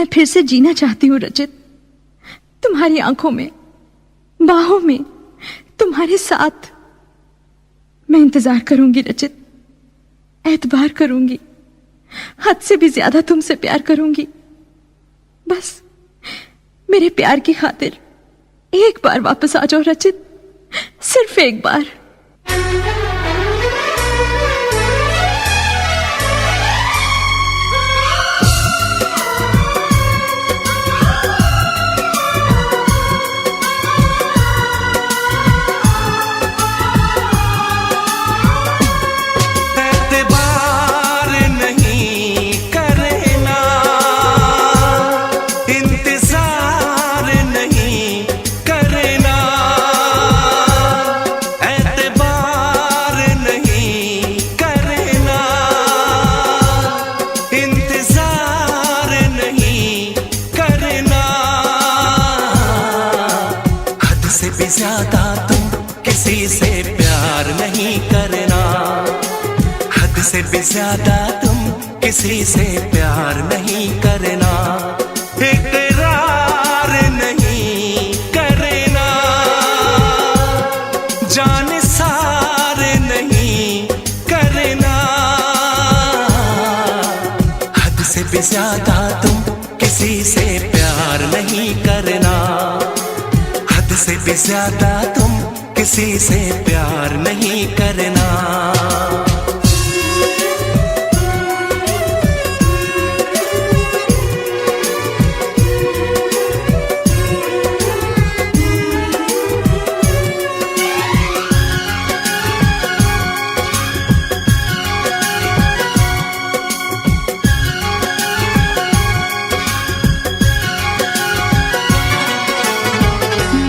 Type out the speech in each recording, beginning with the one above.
मैं फिर से जीना चाहती हूँ रचित, तुम्हारी आंखों में, बाहों में, तुम्हारे साथ। मैं इंतजार करूंगी रचित, एतबार करूंगी, हद से भी ज्यादा तुमसे प्यार करूंगी। बस मेरे प्यार की खातिर एक बार वापस आ जाओ रचित, सिर्फ एक बार। ज्यादा तुम किसी से प्यार नहीं करना, हद से भी ज्यादा तुम किसी से प्यार नहीं करना, इकरार नहीं करना, जान सार नहीं करना, हद से भी ज्यादा तुम किसी से प्यार नहीं करना, हद से भी ज्यादा तुम किसी से प्यार नहीं करना।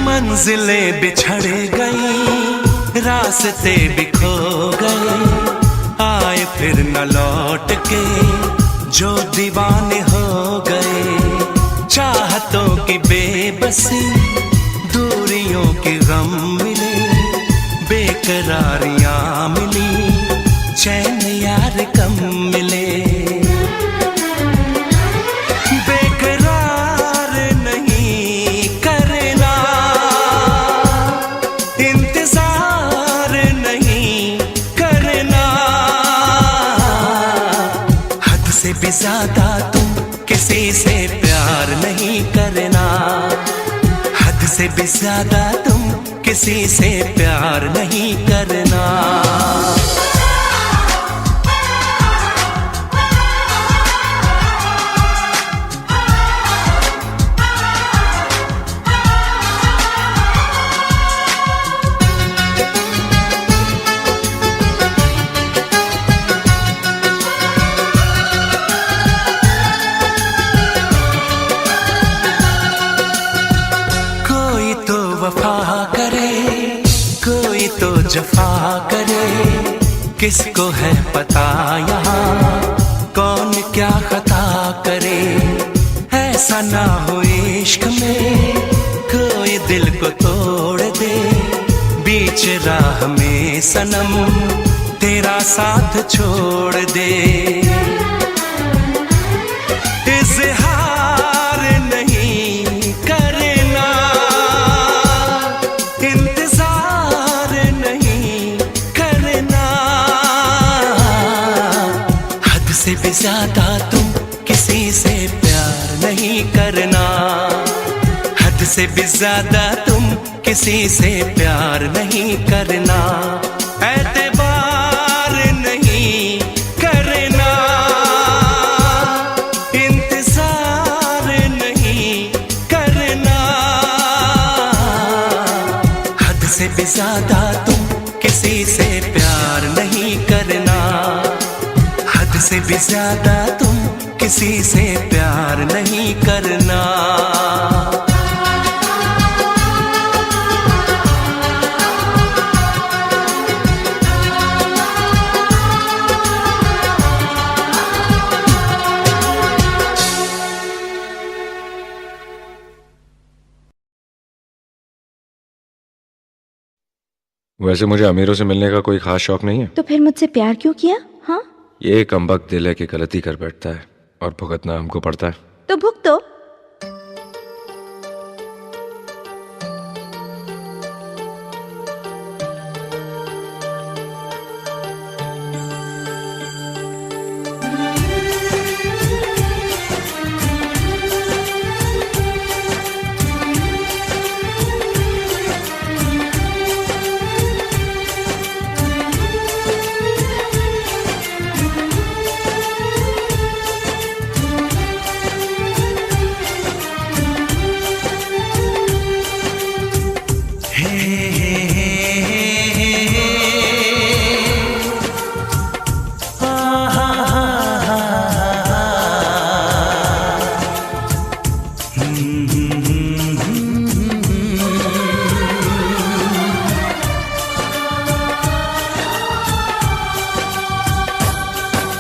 मंजिलें बिछड़ गई, रास्ते भी खो गए, आए फिर न लौट के जो दीवाने हो गए, चाहतों की बेबसी, दूरियों के गम मिले, बेकरारियां मिली, चैन यार कम मिले, भी ज्यादा तुम किसी से प्यार नहीं करना, हद से भी ज्यादा तुम किसी से प्यार नहीं करना। वफा करे कोई तो जफा करे, किसको है पता यहाँ कौन क्या खता करे, ऐसा ना हो इश्क में कोई दिल को तोड़ दे, बीच राह में सनम तेरा साथ छोड़ दे, इज़हार नहीं करना, इंतजार नहीं करना, हद से भी ज्यादा तुम किसी से प्यार नहीं करना, हद से भी ज्यादा तुम किसी से प्यार नहीं करना, एतबार नहीं करना, इंतजार नहीं करना, हद से भी ज्यादा तुम किसी से प्यार नहीं करना, हद से भी ज्यादा तुम किसी से प्यार नहीं करना। वैसे मुझे अमीरों से मिलने का कोई खास शौक नहीं है। तो फिर मुझसे प्यार क्यों किया? हाँ, ये कमबख्त दिल है कि गलती कर बैठता है और भुगतना हमको पड़ता है। तो भुगतो।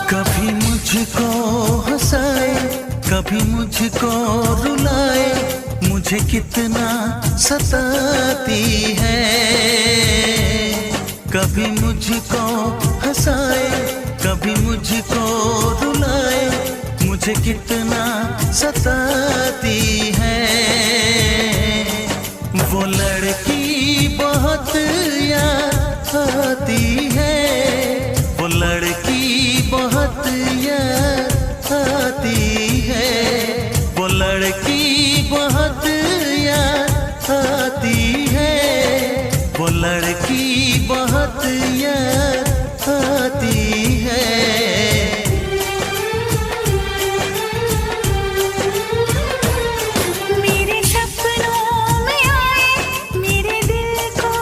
कभी मुझको हंसाए, कभी मुझको रुलाए, मुझे कितना सताती है। कभी मुझको हंसाए, कभी मुझको रुलाए, मुझे कितना सताती है। वो लड़की बहुत याद आती है, वो लड़की बहुत याद आती है, वो लड़की बहुत याद आती है, वो लड़की बहुत याद आती है। मेरे सपनों में आए, मेरे दिल को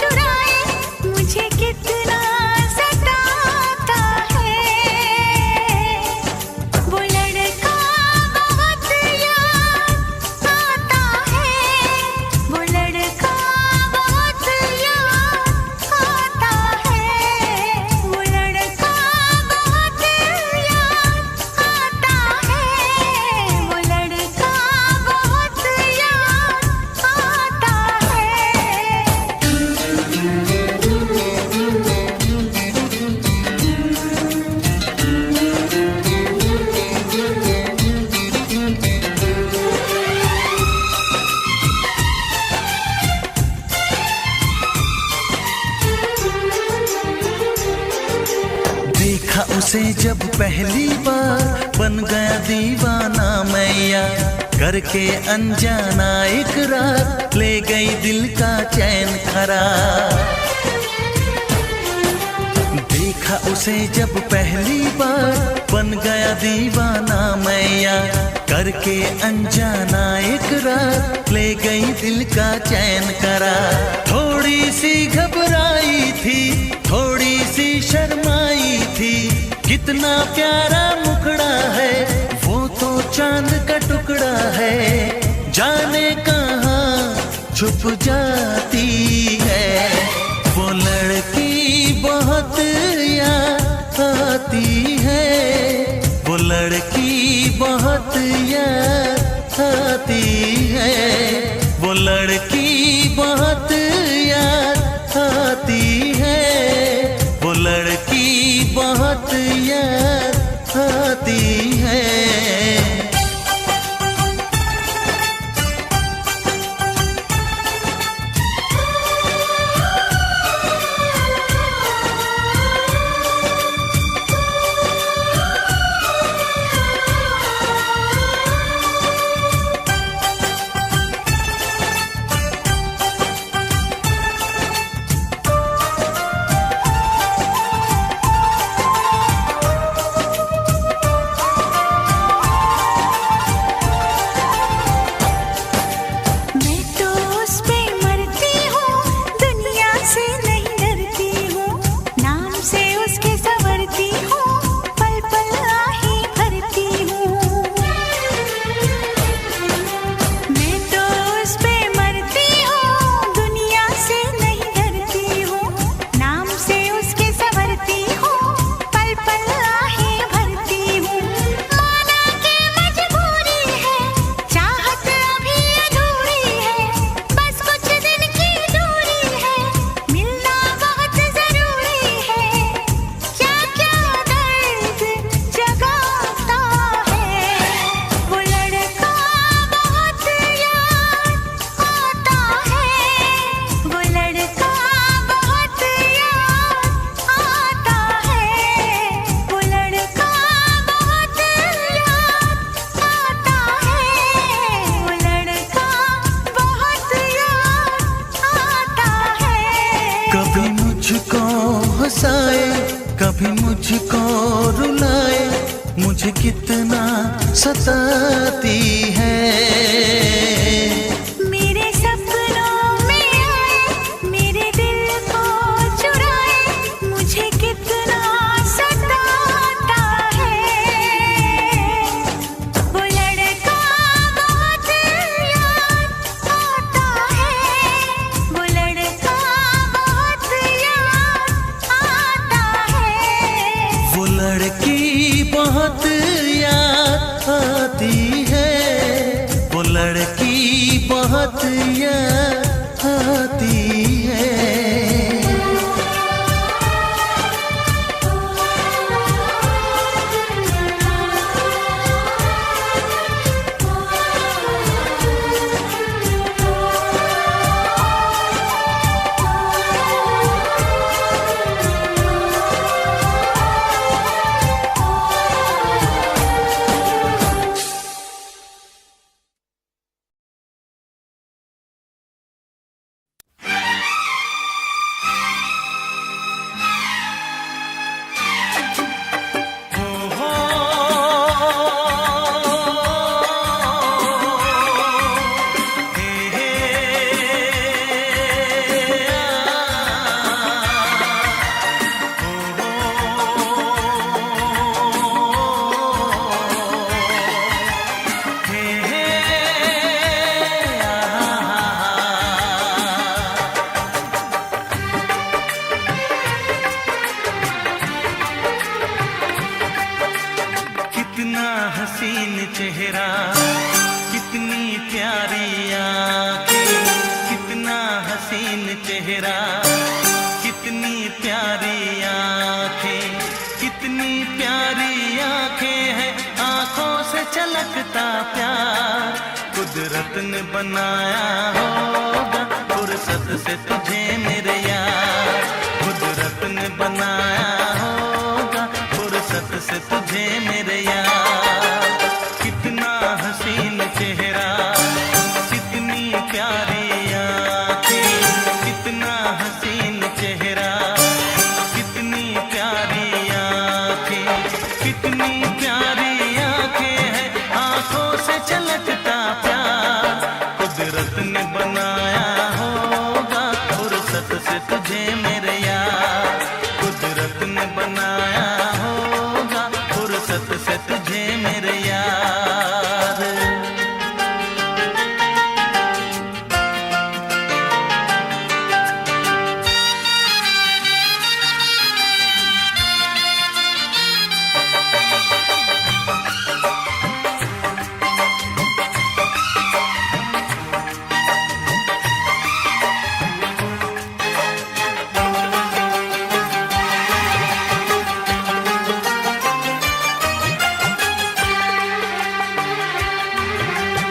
चुराए, मुझे कितना सताता है। वो लड़का बहुत याद आता है, वो लड़का बहुत याद आता है, वो लड़का बहुत याद आता है, वो लड़का बहुत याद आता देखा उसे जब पहली बार, बन गया दीवाना मैया, करके अनजाना इकरार, ले गई दिल का चैन करार। देखा उसे जब पहली बार, बन गया दीवाना मैया, करके अनजाना इकरार, ले गई दिल का चैन करार। थोड़ी सी घबराई थी, थोड़ी सी शर्माई थी, कितना प्यारा मुखड़ा है, वो तो चांद का टुकड़ा है, जाने कहाँ छुप जाती है। वो लड़की बहुत याद आती है, वो लड़की बहुत याद आती है, वो लड़की बहुत याद आती है, वो लड़की बहुत याद आती है। सताती है। मेरे सपनों में आए, मेरे दिल को चुराए, मुझे कितना सताता है। वो लड़का बहुत याद आता है, वो लड़का बहुत याद आता है। वो लड़की बहुत याद आती है, वो लड़की बहुत याद आती है। कितना हसीन चेहरा, कितनी प्यारी आंखें, कितना हसीन चेहरा, कितनी प्यारी आंखें, कितनी प्यारी आंखें हैं, आंखों से छलकता प्यार कुदरत ने बनाया होगा फुर्सत से तुझे मेरे यार, कुदरत ने बनाया होगा फुर्सत से तुझे मेरे यार। कितना हसीन चेहरा, कितनी प्यारी आंखें, कितना हसीन चेहरा, कितनी प्यारी आंखें, कितनी प्यारी आंखें हैं, आंखों से छलकता प्यार कुदरत ने बनाया होगा फुर्सत से तुझे मेरे यार, कुदरत ने बनाया होगा फुर्सत से तुझे मेरे यार।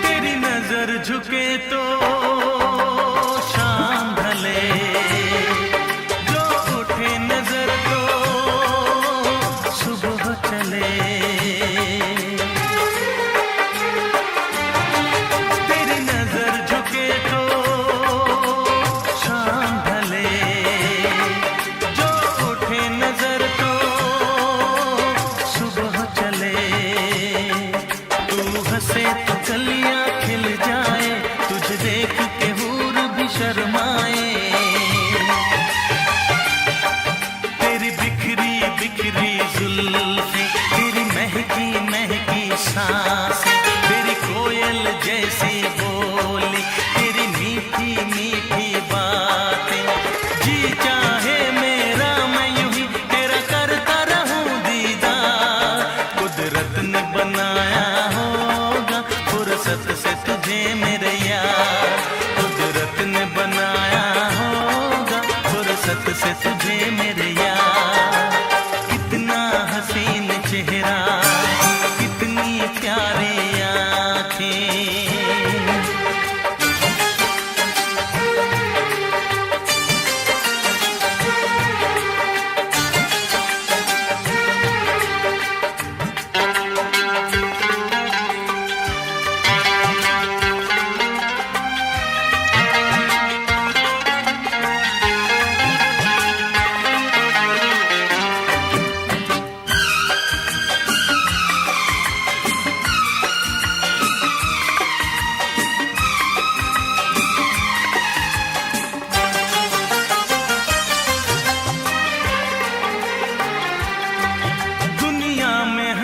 तेरी नजर झुके तो शाम ढले, जो उठे नजर तो सुबह चले। तेरी नजर झुके तो शाम ढले, जो उठे नजर तो सुबह चले। तू हंसे तो कलियां खिल जाए, तुझे देख के हूर भी शर्माए। तेरी बिखरी बिखरी जुल्फें, तेरी महक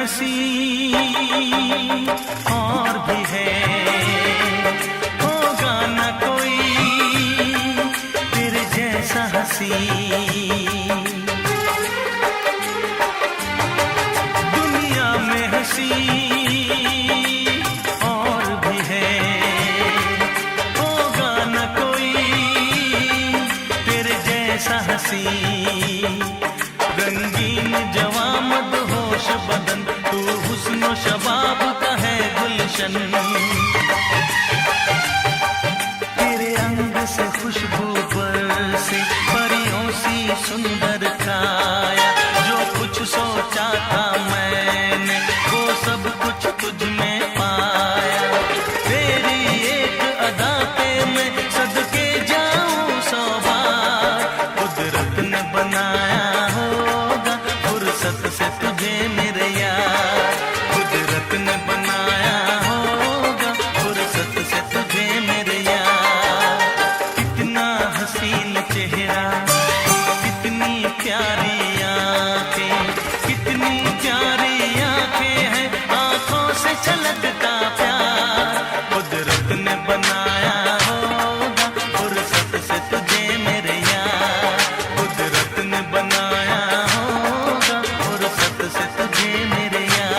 हंसी और भी है, होगा न कोई तेरे जैसा हंसी। दुनिया में हंसी और भी है, होगा न कोई तेरे जैसा हंसी। रंगीन जवां मदहोश बदन, तू हुस्न शबाब का है गुलशन। तेरे अंग से खुशबू बरसे, परियों सी सुंदर काया। जो कुछ सोचा था मैंने वो सब कुछ तुझ में पाया। तेरी एक अदा पे मैं सदके जाऊं 100 बार। कुदरत ने बनाया होगा फुर्सत से तुझे मेरे यार। कुदरत ने बनाया होगा फुर्सत से तुझे मेरे यार। कितना हसीन चेहरा, कितनी प्यारी आंखें, कितनी प्यारी आंखें हैं, आंखों से छलकता प्यार। कुदरत ने बनाया होगा फुर्सत से तुझे मेरे यार। कुदरत ने बनाया होगा फुर्सत से तुझे मेरे यार।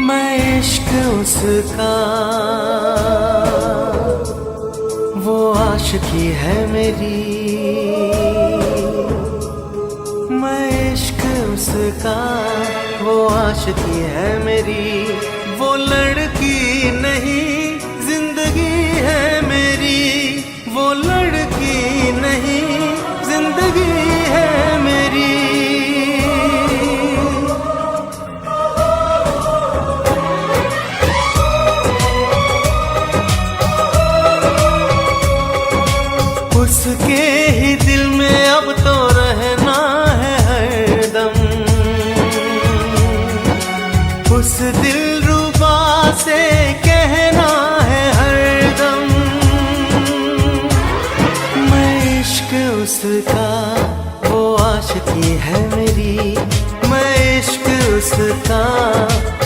मैं इश्क उसका, वो आशिकी है मेरी। मैं इश्क उसका, वो आशिकी है मेरी। वो लड़की नहीं जिंदगी है मेरी। वो लड़की नहीं जिंदगी है मेरी। उसके ही दिल में अब तो रहना है हरदम। उस दिलरुबा से कहना है हरदम। मैं इश्क उसका, वो आशिकी है मेरी। मैं इश्क उसका,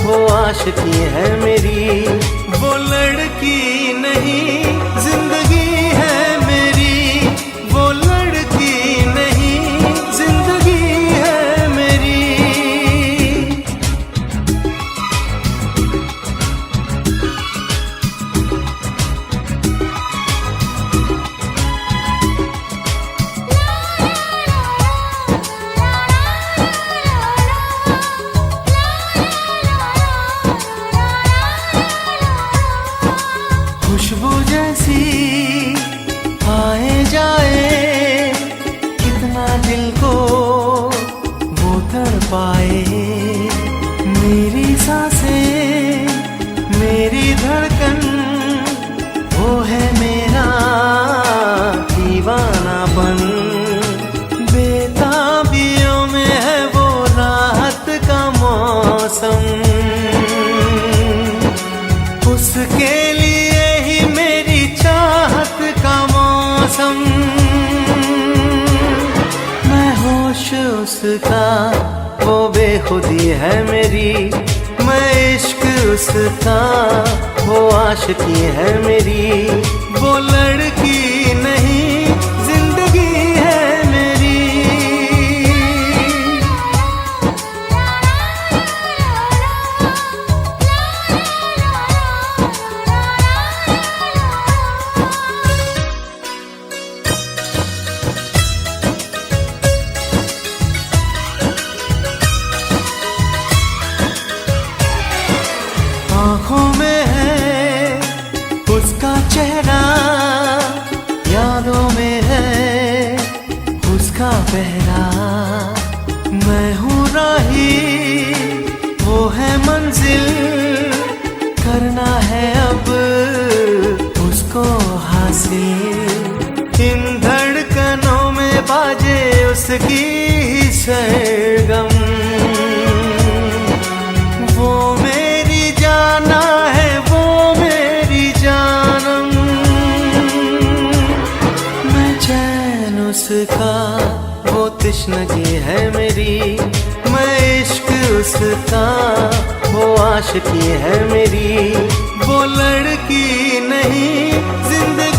वो आशिकी है मेरी। वो लड़की नहीं जिंदगी है मेरी। वो लड़की नहीं जिंदगी है मेरी। खुशबू जैसी आए जाए, कितना दिल को वो तड़पाए। मेरी सांसें, मेरी धड़कन, वो है मेरा दीवानापन। बेताबियों में है वो राहत का मौसम। उसके लिए ही मेरी चाहत का मौसम। मैं होश उसका, वो बेखुदी है मेरी। मैं इश्क उसका, वो आशिकी है मेरी। वो लड़की नहीं जिंदगी है मेरी। आँखों में है उसका चेहरा, उसका पहरा, मैं हूँ राही, वो है मंजिल, करना है अब उसको हासिल। इन धड़कनों में बाजे उसकी ही सरगम, वो मेरी जाना है, वो मेरी जानम। मैं चैन उसका, वो तिश्नगी है मेरी, मैं इश्क उसका, वो आशिकी है मेरी। वो लड़की नहीं जिंदगी